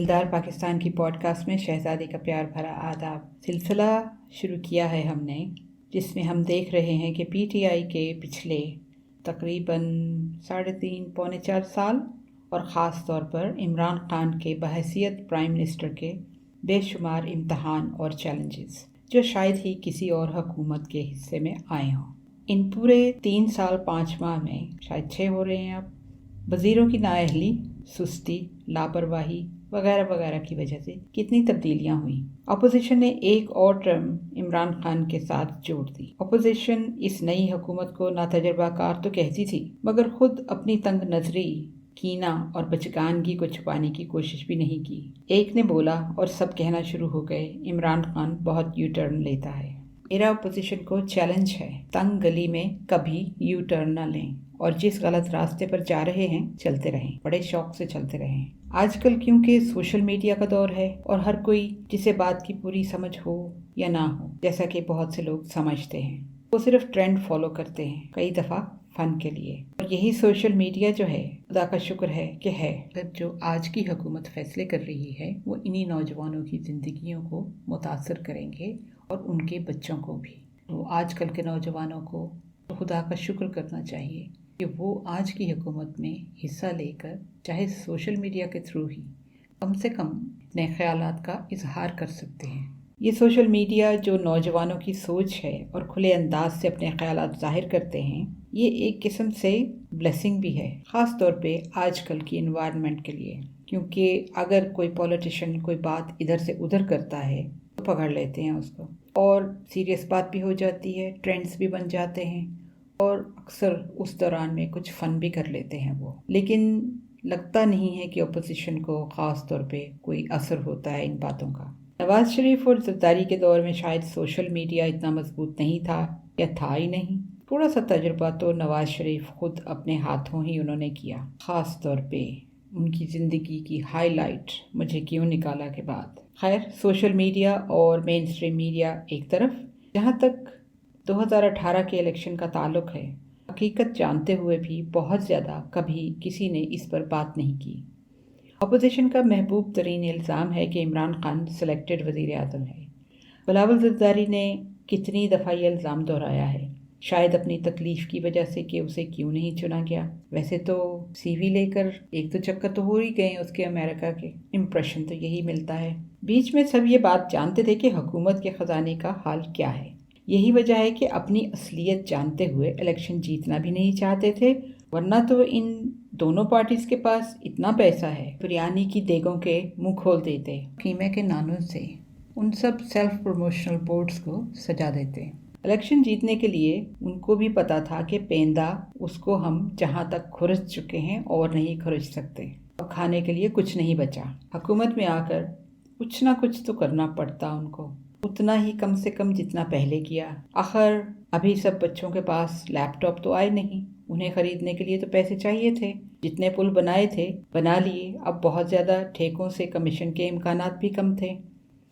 दिलदार पाकिस्तान की पॉडकास्ट में शहजादी का प्यार भरा आदाब सिलसिला शुरू किया है हमने, जिसमें हम देख रहे हैं कि पीटीआई के पिछले तकरीबन 3.5 पौने 4 साल और ख़ास तौर पर इमरान खान के बहैसियत प्राइम मिनिस्टर के बेशुमार इम्तहान और चैलेंजेस जो शायद ही किसी और हुकूमत के हिस्से में आए हों। इन पूरे 3 साल 5 माह में शायद 6 हो रहे हैं अब, वज़ीरों की नाअहली, सुस्ती, लापरवाही वगैरह वगैरह की वजह से कितनी तब्दीलियां हुई। अपोजिशन ने एक और टर्म इमरान खान के साथ जोड़ दी। अपोजिशन इस नई हुकूमत को नातजुर्बाकार तो कहती थी, मगर खुद अपनी तंग नजरी, कीना और बचकानगी को छुपाने की कोशिश भी नहीं की। एक ने बोला और सब कहना शुरू हो गए, इमरान खान बहुत यू टर्न लेता है। मेरा अपोजिशन को चैलेंज है, तंग गली में कभी यू टर्न न लें और जिस गलत रास्ते पर जा रहे हैं चलते रहें, बड़े शौक से चलते रहें। आजकल क्योंकि सोशल मीडिया का दौर है और हर कोई जिसे बात की पूरी समझ हो या ना हो, जैसा कि बहुत से लोग समझते हैं, वो सिर्फ ट्रेंड फॉलो करते हैं, कई दफ़ा फन के लिए। और यही सोशल मीडिया जो है, खुदा का शुक्र है कि है, जो आज की हुकूमत फैसले कर रही है वो इन्हीं नौजवानों की ज़िंदगियों को मुतासर करेंगे और उनके बच्चों को भी। तो आजकल के नौजवानों को तो खुदा का शुक्र करना चाहिए कि वो आज की हुकूमत में हिस्सा लेकर चाहे सोशल मीडिया के थ्रू ही कम से कम अपने ख्यालात का इजहार कर सकते हैं। ये सोशल मीडिया जो नौजवानों की सोच है और खुले अंदाज से अपने ख्यालात जाहिर करते हैं, ये एक किस्म से ब्लेसिंग भी है, ख़ास तौर पे आजकल की इन्वायरमेंट के लिए। क्योंकि अगर कोई पॉलिटिशियन कोई बात इधर से उधर करता है तो पकड़ लेते हैं उसको, और सीरियस बात भी हो जाती है, ट्रेंड्स भी बन जाते हैं और अक्सर उस दौरान में कुछ फ़न भी कर लेते हैं वो। लेकिन लगता नहीं है कि अपोजिशन को ख़ास तौर पे कोई असर होता है इन बातों का। नवाज़ शरीफ और ज़रदारी के दौर में शायद सोशल मीडिया इतना मजबूत नहीं था या था ही नहीं। थोड़ा सा तजुर्बा तो नवाज़ शरीफ खुद अपने हाथों ही उन्होंने किया, ख़ास तौर पे उनकी ज़िंदगी की हाईलाइट मुझे क्यों निकाला के बाद। खैर, सोशल मीडिया और मेन स्ट्रीम मीडिया एक तरफ, जहाँ तक 2018 के इलेक्शन का ताल्लुक है, हकीकत जानते हुए भी बहुत ज़्यादा कभी किसी ने इस पर बात नहीं की। अपोजिशन का महबूब तरीन इल्ज़ाम है कि इमरान खान सिलेक्टेड वज़ीर आज़म है। बिलावल ज़रदारी ने कितनी दफ़ा ये इल्ज़ाम दोहराया है, शायद अपनी तकलीफ़ की वजह से कि उसे क्यों नहीं चुना गया। वैसे तो CV लेकर 1-2 चक्कर तो हो ही गए उसके अमेरिका के, इम्प्रेशन तो यही मिलता है। बीच में सब ये बात जानते थे कि हुकूमत के ख़जाने का हाल क्या है। यही वजह है कि अपनी असलियत जानते हुए इलेक्शन जीतना भी नहीं चाहते थे, वरना तो इन दोनों पार्टीज के पास इतना पैसा है, बिरयानी की देगों के मुंह खोल देते, कीमे के नानों से उन सब सेल्फ प्रमोशनल बोर्ड्स को सजा देते। इलेक्शन जीतने के लिए उनको भी पता था कि पेंदा उसको हम जहां तक खुरच चुके हैं और नहीं खुरच सकते, अब खाने के लिए कुछ नहीं बचा। हुकूमत में आकर कुछ ना कुछ तो करना पड़ता उनको, उतना ही कम से कम जितना पहले किया। आखिर अभी सब बच्चों के पास लैपटॉप तो आए नहीं, उन्हें खरीदने के लिए तो पैसे चाहिए थे। जितने पुल बनाए थे बना लिए, अब बहुत ज़्यादा ठेकों से कमीशन के इम्कानात भी कम थे।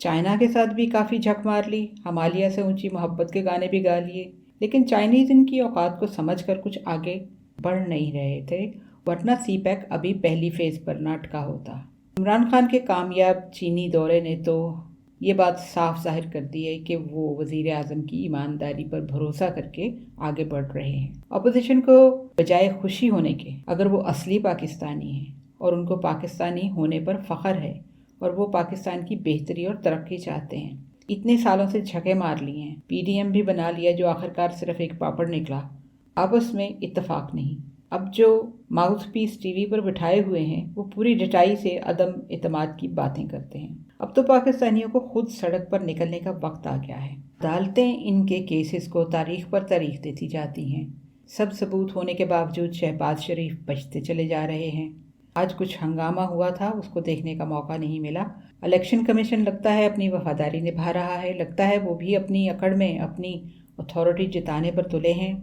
चाइना के साथ भी काफ़ी झक मार ली, हिमालय से ऊंची मोहब्बत के गाने भी गा लिए, लेकिन चाइनीज़ इनकी औकात को समझकर कुछ आगे बढ़ नहीं रहे थे, वरना CPEC अभी पहली फेज़ पर ना अटका होता। इमरान खान के कामयाब चीनी दौरे ने तो ये बात साफ जाहिर कर दी है कि वो वज़ीर आज़म की ईमानदारी पर भरोसा करके आगे बढ़ रहे हैं। अपोजिशन को बजाय खुशी होने के, अगर वो असली पाकिस्तानी हैं और उनको पाकिस्तानी होने पर फ़ख्र है और वो पाकिस्तान की बेहतरी और तरक्की चाहते हैं, इतने सालों से झके मार लिए हैं, PDM भी बना लिया जो आखिरकार सिर्फ एक पापड़ निकला, आपस में इत्तेफाक नहीं। अब जो माउथ पीस TV पर बिठाए हुए हैं वो पूरी डटाई से अदम एतमाद की बातें करते हैं। अब तो पाकिस्तानियों को खुद सड़क पर निकलने का वक्त आ गया है। अदालतें इनके केसेस को तारीख पर तारीख देती जाती हैं। सब सबूत होने के बावजूद शहबाज शरीफ बचते चले जा रहे हैं। आज कुछ हंगामा हुआ था, उसको देखने का मौका नहीं मिला। इलेक्शन कमीशन लगता है अपनी वफादारी निभा रहा है, लगता है वो भी अपनी अकड़ में अपनी अथॉरिटी जिताने पर तुले हैं,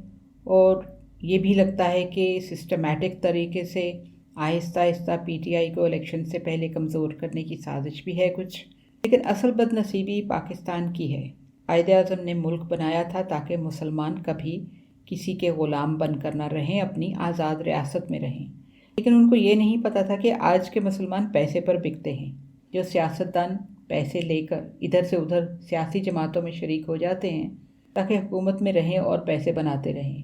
और ये भी लगता है कि सिस्टमैटिक तरीके से आहिस्ता आहिस्ता PTI को इलेक्शन से पहले कमज़ोर करने की साजिश भी है कुछ। लेकिन असल बदनसीबी पाकिस्तान की है। कायदे-आज़म ने मुल्क बनाया था ताकि मुसलमान कभी किसी के ग़ुलाम बनकर न रहें, अपनी आज़ाद रियासत में रहें। लेकिन उनको ये नहीं पता था कि आज के मुसलमान पैसे पर बिकते हैं। जो सियासतदान पैसे लेकर इधर से उधर सियासी जमातों में शरीक हो जाते हैं ताकि हुकूमत में रहें और पैसे बनाते रहें।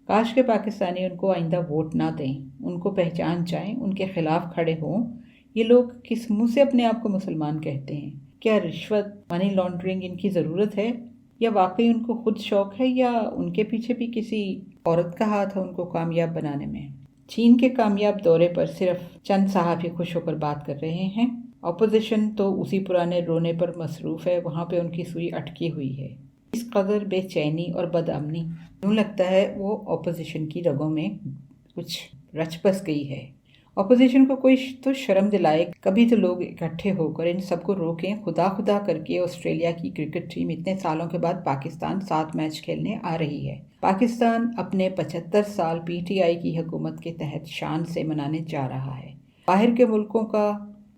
काश के पाकिस्तानी उनको आइंदा वोट ना दें, उनको पहचान जाएं, उनके खिलाफ खड़े हों। ये लोग किस मुंह से अपने आप को मुसलमान कहते हैं? क्या रिश्वत, मनी लॉन्ड्रिंग इनकी ज़रूरत है, या वाकई उनको खुद शौक़ है, या उनके पीछे भी किसी औरत का हाथ है उनको कामयाब बनाने में? चीन के कामयाब दौरे पर सिर्फ चंद सहाफ़ी खुश होकर बात कर रहे हैं। अपोजिशन तो उसी पुराने रोने पर मसरूफ़ है, वहाँ पे उनकी सुई अटकी हुई है। इस कदर बेचैनी और बदअमनी, यूँ लगता है वो अपोजिशन की रगों में कुछ रच बस गई है। अपोजिशन को कोई तो शर्म दिलाए, कभी तो लोग इकट्ठे होकर इन सबको रोकें। खुदा खुदा करके ऑस्ट्रेलिया की क्रिकेट टीम इतने सालों के बाद पाकिस्तान 7 मैच खेलने आ रही है। पाकिस्तान अपने 75 साल पीटीआई की हुकूमत के तहत शान से मनाने जा रहा है। बाहर के मुल्कों का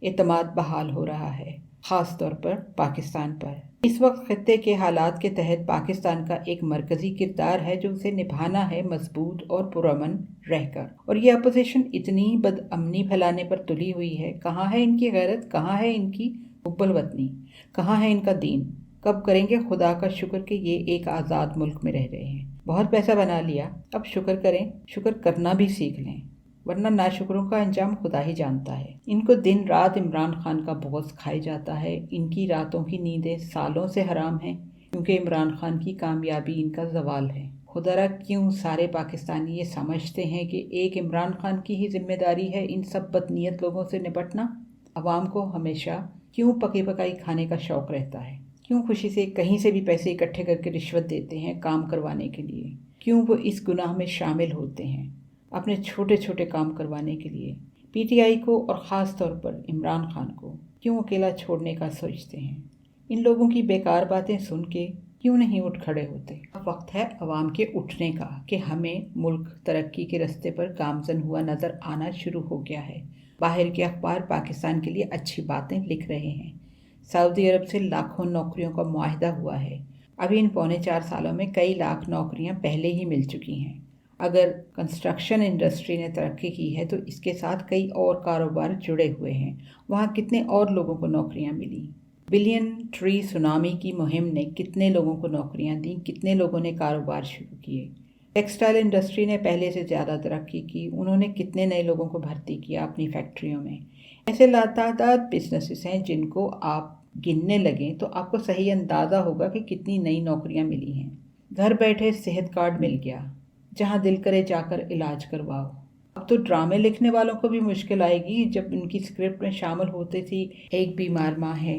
एतमाद बहाल हो रहा है, ख़ास तौर पर पाकिस्तान पर। इस वक्त खत्ते के हालात के तहत पाकिस्तान का एक मरकज़ी किरदार है जो उसे निभाना है मजबूत और पुरअमन रहकर। और ये अपोजिशन इतनी बदअमनी फैलाने पर तुली हुई है। कहाँ है इनकी गैरत, कहाँ है इनकी हुब्बुल वतनी, कहाँ है इनका दीन? कब करेंगे खुदा का शुक्र कि ये एक आज़ाद मुल्क में रह रहे हैं। बहुत पैसा बना लिया, अब शुक्र करें, शुक्र करना भी सीख लें, वरना नाशुक्रों का अंजाम खुदा ही जानता है। इनको दिन रात इमरान खान का बोझ खाया जाता है। इनकी रातों की नींदें सालों से हराम हैं, क्योंकि इमरान खान की कामयाबी इनका जवाल है। खुदारा क्यों सारे पाकिस्तानी ये समझते हैं कि एक इमरान खान की ही जिम्मेदारी है इन सब बदनीयत लोगों से निपटना? अवाम को हमेशा क्यों पकी पकाई खाने का शौक़ रहता है? क्यों खुशी से कहीं से भी पैसे इकट्ठे करके रिश्वत देते हैं काम करवाने के लिए? क्यों वो इस गुनाह में शामिल होते हैं अपने छोटे छोटे काम करवाने के लिए? पीटीआई को और ख़ास तौर पर इमरान खान को क्यों अकेला छोड़ने का सोचते हैं? इन लोगों की बेकार बातें सुन के क्यों नहीं उठ खड़े होते? अब वक्त है अवाम के उठने का कि हमें मुल्क तरक्की के रास्ते पर गामजन हुआ नज़र आना शुरू हो गया है। बाहर के अखबार पाकिस्तान के लिए अच्छी बातें लिख रहे हैं। सऊदी अरब से लाखों नौकरियों का मुआहदा हुआ है। अभी इन 4.25 सालों में कई लाख नौकरियां पहले ही मिल चुकी हैं। अगर कंस्ट्रक्शन इंडस्ट्री ने तरक्की की है तो इसके साथ कई और कारोबार जुड़े हुए हैं। वहाँ कितने और लोगों को नौकरियां मिली? बिलियन ट्री सुनामी की मुहिम ने कितने लोगों को नौकरियां दी? कितने लोगों ने कारोबार शुरू किए? टेक्सटाइल इंडस्ट्री ने पहले से ज़्यादा तरक्की की। उन्होंने कितने नए लोगों को भर्ती किया अपनी फैक्ट्रियों में? ऐसे लातादाद बिजनेसेस हैं जिनको आप गिनने लगें तो आपको सही अंदाज़ा होगा कि कितनी नई नौकरियां मिली हैं। घर बैठे सेहत कार्ड मिल गया, जहां दिल करे जाकर इलाज करवाओ। अब तो ड्रामे लिखने वालों को भी मुश्किल आएगी जब उनकी स्क्रिप्ट में शामिल होती थी एक बीमार माँ है,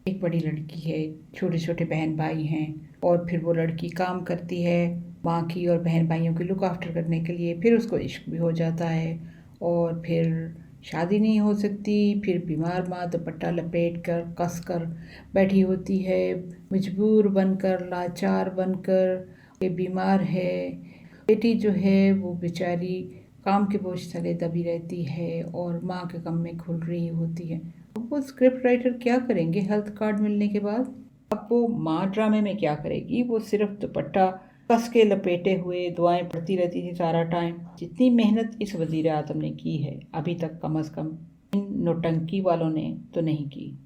एक बड़ी लड़की है, छोटे छोटे बहन भाई हैं, और फिर वो लड़की काम करती है माँ की और बहन भाइयों की लुक आफ्टर करने के लिए, फिर उसको इश्क भी हो जाता है और फिर शादी नहीं हो सकती। फिर बीमार माँ दुपट्टा लपेट कर कस कर बैठी होती है, मजबूर बनकर, लाचार बनकर। ये बीमार है, बेटी जो है वो बेचारी काम के बोझ तले दबी रहती है और माँ के गम में घुल रही होती है। वो स्क्रिप्ट राइटर क्या करेंगे हेल्थ कार्ड मिलने के बाद? अब वो माँ ड्रामे में क्या करेगी? वो सिर्फ दुपट्टा कस के लपेटे हुए दुआएं पढ़ती रहती थी सारा टाइम। जितनी मेहनत इस वज़ीर आज़म ने की है अभी तक, कम से कम इन नौटंकी वालों ने तो नहीं की।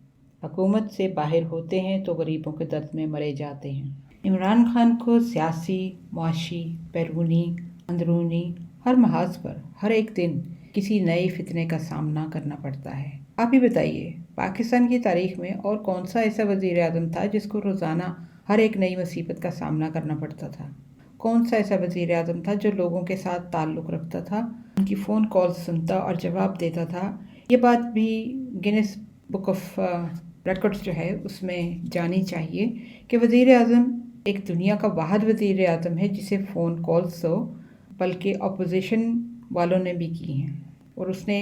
हुकूमत से बाहर होते हैं तो गरीबों के दर्द में मरे जाते हैं। इमरान खान को सियासी, मुआशी, बैरूनी, अंदरूनी हर महाज पर हर एक दिन किसी नए फितने का सामना करना पड़ता है। आप ही बताइए, पाकिस्तान की तारीख में और कौन सा ऐसा वज़ीर आज़म था जिसको रोज़ाना हर एक नई मुसीबत का सामना करना पड़ता था? कौन सा ऐसा वज़ीर आज़म था जो लोगों के साथ ताल्लुक़ रखता था, उनकी फ़ोन कॉल्स सुनता और जवाब देता था? ये बात भी गिनेस बुक ऑफ रिकॉर्ड्स जो है उसमें जानी चाहिए कि वज़ीर आज़म एक दुनिया का वाहिद वज़ीर आज़म है जिसे फ़ोन कॉल्स तो बल्कि अपोजिशन वालों ने भी की हैं। और उसने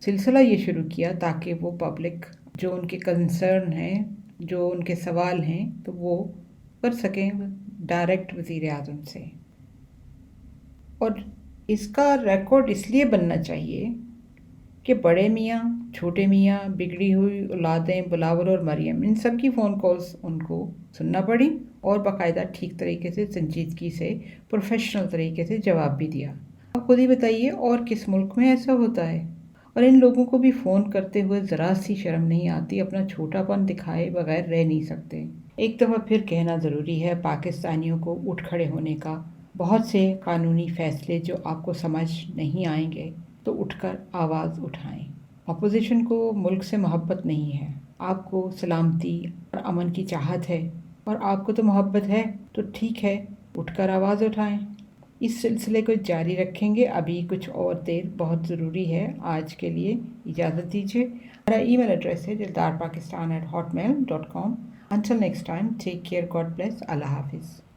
सिलसिला ये शुरू किया ताकि वो पब्लिक जो उनके कंसर्न हैं, जो उनके सवाल हैं, तो वो कर सकें डायरेक्ट वज़ीर आज़म से। और इसका रिकॉर्ड इसलिए बनना चाहिए कि बड़े मियाँ, छोटे मियाँ, बिगड़ी हुई औलादें, बिलावल और मरियम, इन सब की फ़ोन कॉल्स उनको सुनना पड़ी और बाकायदा ठीक तरीके से, संजीदगी से, प्रोफेशनल तरीके से जवाब भी दिया। अब खुद ही बताइए और किस मुल्क में ऐसा होता है? اور ان لوگوں کو بھی فون کرتے ہوئے ذرا سی شرم نہیں آتی، اپنا چھوٹا پن دکھائے بغیر رہ نہیں سکتے۔ ایک دفعہ پھر کہنا ضروری ہے پاکستانیوں کو اٹھ کھڑے ہونے کا۔ بہت سے قانونی فیصلے جو آپ کو سمجھ نہیں آئیں گے تو اٹھ کر آواز اٹھائیں۔ اپوزیشن کو ملک سے محبت نہیں ہے، آپ کو سلامتی اور امن کی چاہت ہے، اور آپ کو تو محبت ہے، تو ٹھیک ہے، اٹھ کر آواز اٹھائیں۔ اس سلسلے کو جاری رکھیں گے، ابھی کچھ اور دیر بہت ضروری ہے۔ آج کے لیے اجازت دیجیے۔ ہمارا ای میل ایڈریس ہے dildar pakistan@hotmail.com۔ Until next time, take care, God bless, اللہ حافظ۔